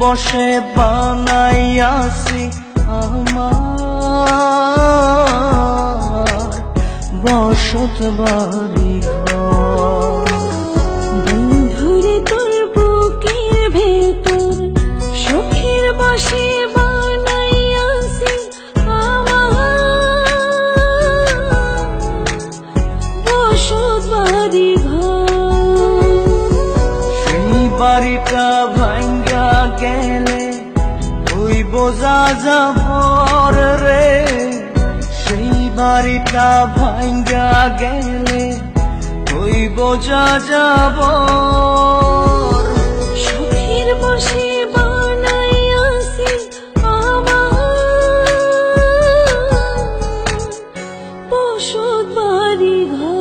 বসে বানাইয়াছি আমার বসত বাড়ি ঘর। বন্ধুরে তোর বুকের ভেতর সুখের বসে বানাইয়াছি আমার বসত বাড়ি ঘর। সেই বাড়িটা ভাঙ্গা গেলে ওই বোঝা যাবর রে, সেই বাড়িটা ভাঙ্গা গেলে ওই বোঝা যাবর। সুখের বসে বানাইয়াছি আমার বসত বাড়ি ঘর।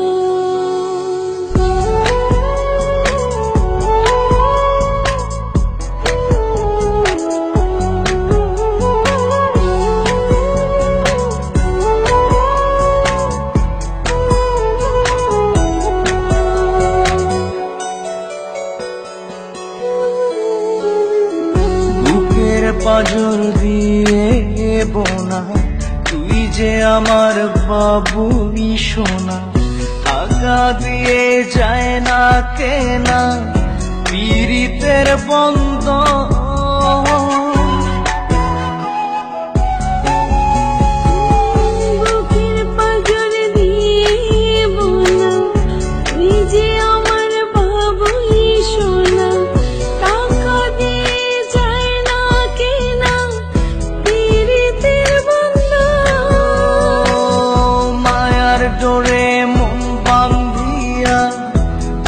পাজর দিয়ে বোনা তুই যে আমার বাবুই সোনা, আগা দিয়ে যায় না কেনা পীড়িতের বন্ধ। বুকের পাজর দিয়ে বোনা তুই যে আমার বাবুই সোনা, টাকা দিয়ে যায় না কেনা পীড়িতের বন্ধন। মায়ার ডোরে মন বান্ধিয়া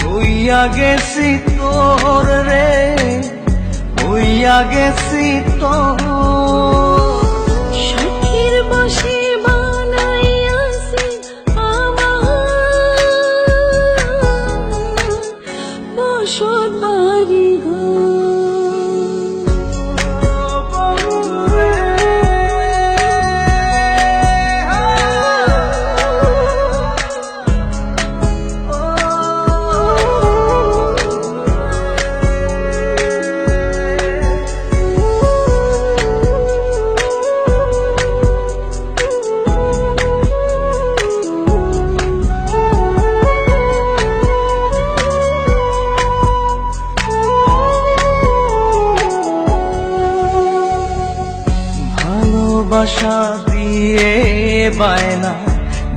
হইয়া গেছি তোর রে, হইয়া গেছি তোর। সুখের বসে বানাইয়াছি আমার বসত বাড়ি ঘর। ভালোবাসা দিয়ে বায়না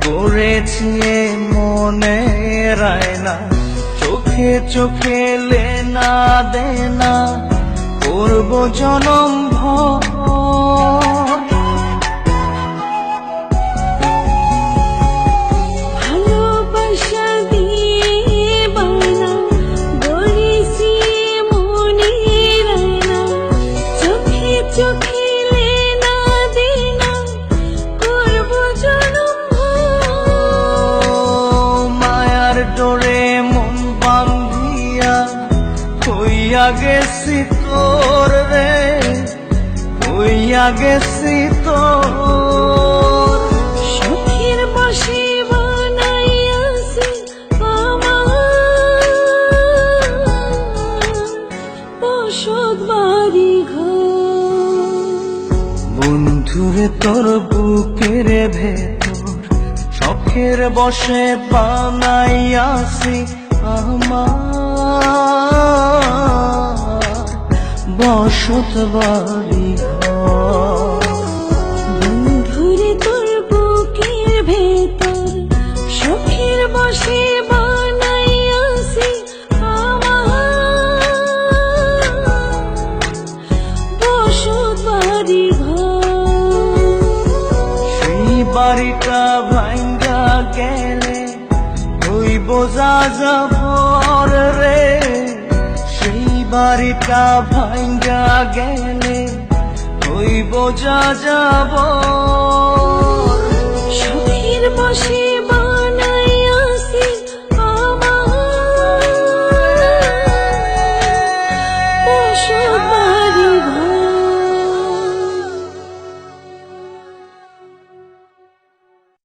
গড়েছি মনে রায়না, চোখে চোখে লেনা দেনা করব জনম ভর। ভালোবাসা দিয়ে বানা গড়েছি মনে রায়না, চোখে চোখে লেনা দেনা করব জনম ভর। মায়ার ডোরে মন বান্ধিয়া হইয়া গেছি তোর রে, হইয়া গেছি তোর। সুখের বসে বানাইয়াছি আমার বসত বাড়ি ঘর। বন্ধুরে তোর বুকের ভেতর শখের বসে বানাইয়াছি আমার বসত বাড়ি ঘর। বন্ধুরে তোর বুকের ভেতর সুখের বসে বানাইয়াছি আমার বসত বাড়ি ঘর। সেই বাড়িটা ভাঙ্গা গেলে ওই বোঝা যাবর রে, সেই বাড়িটা ভাঙ্গা গেলে ওই বোঝা যাবর।